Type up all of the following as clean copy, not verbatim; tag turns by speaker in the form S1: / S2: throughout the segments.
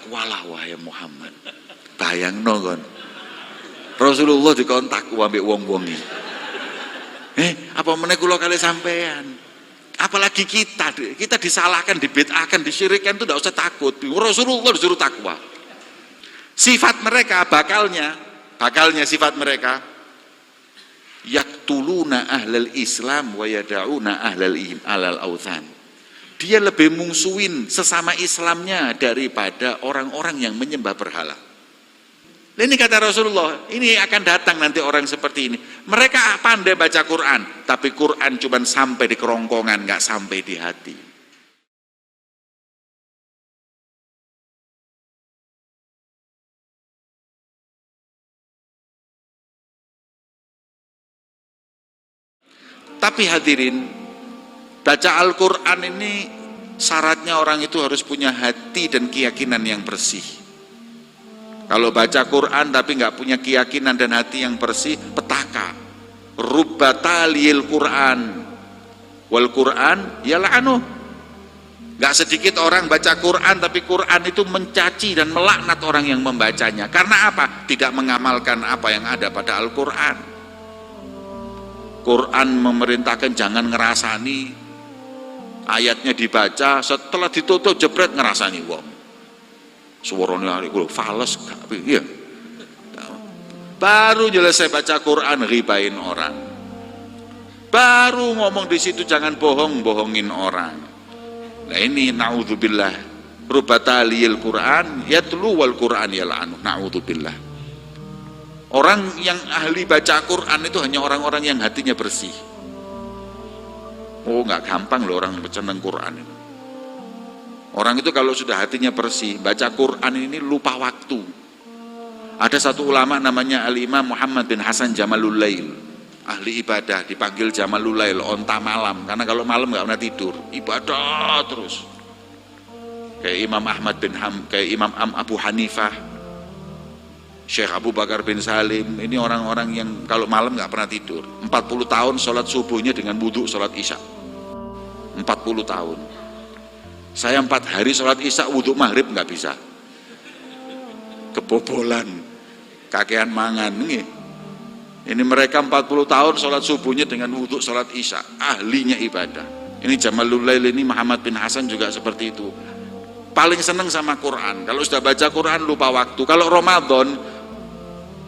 S1: takwalah wahai Muhammad. Bayangno kon. Rasulullah dikon takwa ambek wong-wong iki. Apa meneh kula kali sampean. Apalagi kita disalahkan, dibid'ahkan, disyirikkan itu tidak usah takut. Rasulullah disuruh takwa. Sifat mereka, bakalnya sifat mereka, yaktuluna ahlal Islam wa yada'una ahlal authan. Dia lebih mungsuin sesama Islamnya daripada orang-orang yang menyembah berhala. Ini kata Rasulullah, ini akan datang nanti orang seperti ini. Mereka pandai baca Quran, tapi Quran cuma sampai di kerongkongan, nggak sampai di hati. Tapi hadirin, baca Al-Quran ini syaratnya orang itu harus punya hati dan keyakinan yang bersih. Kalau baca Quran tapi nggak punya keyakinan dan hati yang bersih, petaka. Rubbatalil Quran wal Quran yal'anuh. Nggak sedikit orang baca Quran tapi Quran itu mencaci dan melaknat orang yang membacanya. Karena apa? Tidak mengamalkan apa yang ada pada Al-Quran. Quran memerintahkan jangan ngerasani, ayatnya dibaca, setelah ditutup jebret ngerasani wong. Suaranya gue fales, ya. Baru selesai baca Quran ribain orang. Baru ngomong di situ jangan bohongin orang. Nah ini naudzubillah. Rubatalil Quran yatlu wal Quran yal'anu. Naudzubillah. Orang yang ahli baca Quran itu hanya orang-orang yang hatinya bersih. Oh nggak gampang loh orang berceneng Quran itu. Orang itu kalau sudah hatinya bersih, baca Quran ini lupa waktu. Ada satu ulama namanya Al-Imam Muhammad bin Hasan Jamalul Lail, ahli ibadah, dipanggil Jamalul Lail, onta malam, karena kalau malam nggak pernah tidur, ibadah terus. Kayak Imam Ahmad bin kayak Imam Abu Hanifah, Syekh Abu Bakar bin Salim, ini orang-orang yang kalau malam nggak pernah tidur. 40 tahun sholat subuhnya dengan wudhu sholat isya. 40 tahun. Saya 4 hari sholat isya wudhu maghrib nggak bisa, kebobolan, kakean mangan nih. Ini mereka 40 tahun sholat subuhnya dengan wudhu sholat isya, ahlinya ibadah. Ini Jamalul Lail ini Muhammad bin Hasan juga seperti itu. Paling seneng sama Quran. Kalau sudah baca Quran lupa waktu. Kalau Ramadan,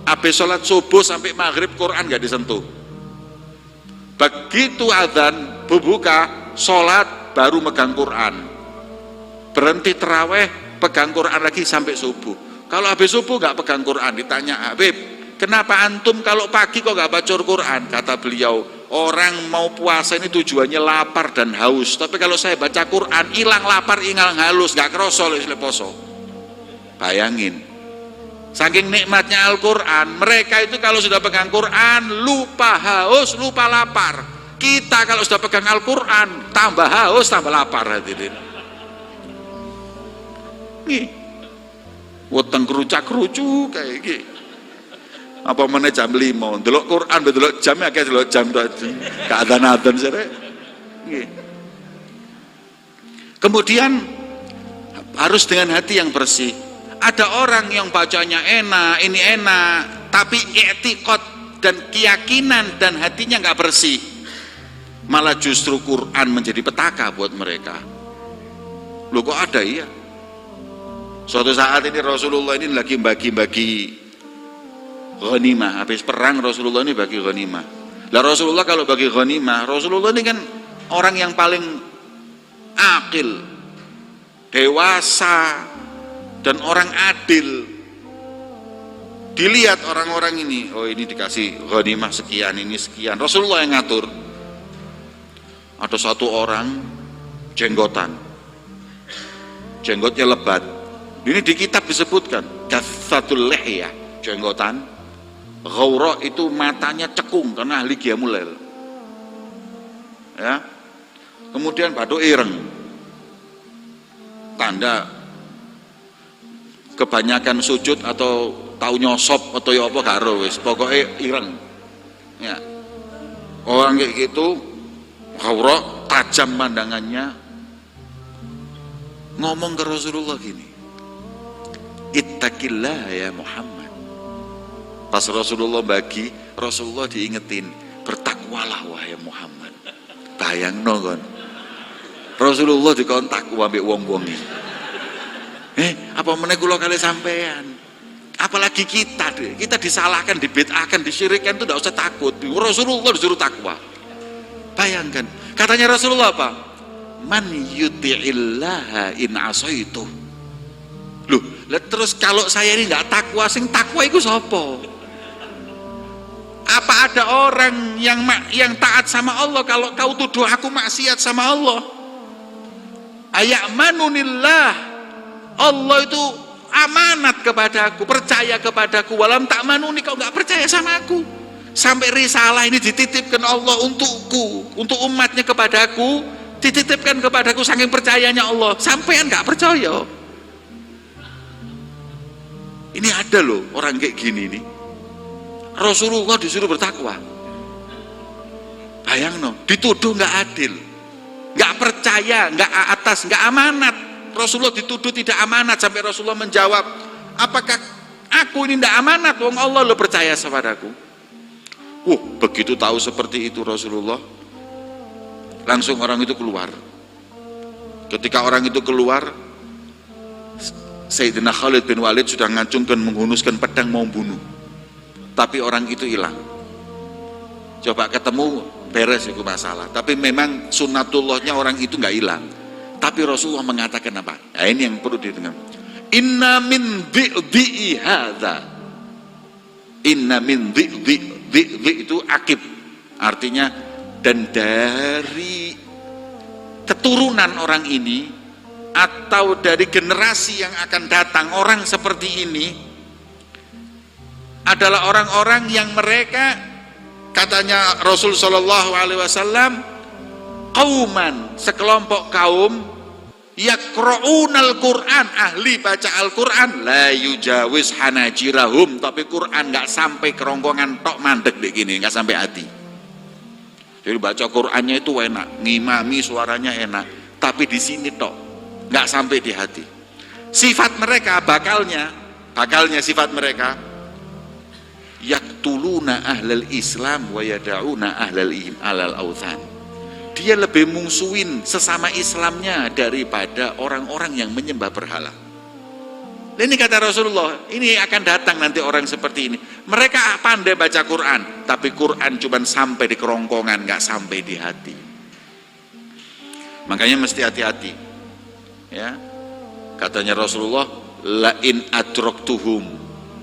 S1: habis sholat subuh sampai maghrib Quran nggak disentuh. Begitu adzan berbuka sholat baru megang Quran. Berhenti terawih, pegang Quran lagi sampai subuh. Kalau habis subuh nggak pegang Quran, ditanya Habib, kenapa antum kalau pagi kok nggak baca Quran? Kata beliau, orang mau puasa ini tujuannya lapar dan haus. Tapi kalau saya baca Quran, hilang lapar, hilang haus, nggak kerosol oleh poso. Bayangin, saking nikmatnya Al-Quran, mereka itu kalau sudah pegang Quran, lupa haus, lupa lapar. Kita kalau sudah pegang Al-Quran, tambah haus, tambah lapar hadirin. Nih, weteng kerucak-kerucuk kayak gini. Apa mana jam 5, delok Quran, delok jamnya kayak delok jam tadi. Keadaan-adaan sere. Kemudian harus dengan hati yang bersih. Ada orang yang bacanya enak, ini enak, tapi i'tiqad dan keyakinan dan hatinya nggak bersih. Malah justru Quran menjadi petaka buat mereka. Loh kok ada ya? Suatu saat ini Rasulullah ini lagi bagi-bagi ghanimah. Habis perang Rasulullah ini bagi ghanimah. Lah Rasulullah kalau bagi ghanimah, Rasulullah ini kan orang yang paling akil, dewasa, dan orang adil. Dilihat orang-orang ini, oh ini dikasih ghanimah sekian, ini sekian. Rasulullah yang ngatur. Ada satu orang jenggotan, jenggotnya lebat. Ini di kitab disebutkan Gatsatul Lihyah, jenggotan. Ghaura itu matanya cekung karena ahli qiyamul lail. Ya. Kemudian batu ireng. Tanda kebanyakan sujud atau tahu nyosop atau ya apa karo wis, pokoknya ireng. Ya. Orang kayak gitu ghaura, tajam pandangannya. Ngomong ke Rasulullah gini, ittaqillah ya Muhammad. Pas Rasulullah bagi, Rasulullah diingetin, bertakwalah wahai Muhammad. Bayangno kon, Rasulullah dikon takwa ambek wong-wong iki. Apa meneh kula kali sampean. Apalagi kita disalahkan, dibid'ahkan, disyirikkan, itu tidak usah takut. Rasulullah disuruh takwa. Bayangkan, katanya Rasulullah apa? Man yuti'illaha in asaitu. Loh, terus kalau saya ini nggak takwa, sing takwa itu sapa? Apa ada orang yang taat sama Allah kalau kau tuduh aku maksiat sama Allah? Aya'manunillah, Allah itu amanat kepadaku, percaya kepadaku. Walam tak manuni, kau nggak percaya sama aku. Sampai risalah ini dititipkan Allah untukku, untuk umatnya kepadaku, dititipkan kepadaku saking percayanya Allah. Sampean nggak percaya. Ini ada loh orang kayak gini nih. Rasulullah disuruh bertakwa. Bayang no, dituduh nggak adil, nggak percaya, nggak atas, nggak amanat. Rasulullah dituduh tidak amanat, sampai Rasulullah menjawab, apakah aku ini tidak amanat? Wong Allah lo percaya kepadaku. Begitu tahu seperti itu Rasulullah, langsung orang itu keluar. Ketika orang itu keluar, Sayyidina Khalid bin Walid sudah ngacungkan, menghunuskan pedang mau bunuh, tapi orang itu hilang. Coba ketemu, beres itu masalah. Tapi memang sunnatullahnya orang itu nggak hilang. Tapi Rasulullah mengatakan apa? Nah, ini yang perlu didengar. Inna min dhi'i hadza. Inna min dhi'i itu akib. Artinya, dan dari keturunan orang ini atau dari generasi yang akan datang, orang seperti ini adalah orang-orang yang mereka, katanya Rasul sallallahu alaihi wasallam, qauman, sekelompok kaum, yaqra'unal Qur'an, ahli baca Al-Qur'an, la yujawiz hanajirahum, tapi Qur'an nggak sampai kerongkongan tok, mandek begini, nggak sampai hati. Jadi baca Qur'annya itu enak, ngimami suaranya enak, tapi di sini tok, nggak sampai di hati. Sifat mereka, bakalnya sifat mereka, yaktuluna ahlal Islam wa yada'una ahlal authan. Dia lebih mungsuin sesama Islamnya daripada orang-orang yang menyembah berhala. Ini kata Rasulullah, ini akan datang nanti orang seperti ini. Mereka pandai baca Quran, tapi Quran cuma sampai di kerongkongan, nggak sampai di hati. Makanya mesti hati-hati. Ya, katanya Rasulullah, la in adraktuhum,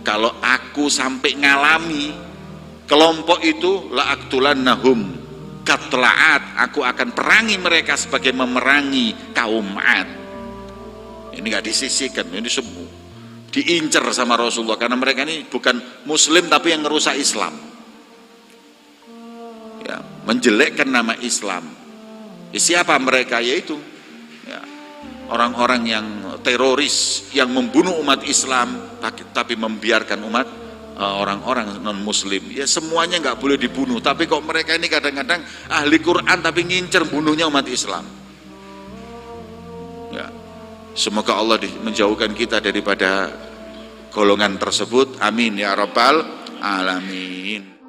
S1: kalau aku sampai ngalami kelompok itu, la aktulannahum katlaat, aku akan perangi mereka sebagai memerangi kaum Ad. Ini nggak disisihkan, ini semua diincar sama Rasulullah, karena mereka ini bukan Muslim tapi yang ngerusak Islam, ya, menjelekkan nama Islam. Siapa mereka? Yaitu ya, orang-orang yang teroris, yang membunuh umat Islam tapi membiarkan umat orang-orang non muslim. Ya semuanya nggak boleh dibunuh, tapi kok mereka ini kadang-kadang ahli Quran tapi ngincer bunuhnya umat Islam. Ya, semoga Allah menjauhkan kita daripada golongan tersebut. Amin ya rabbal alamin.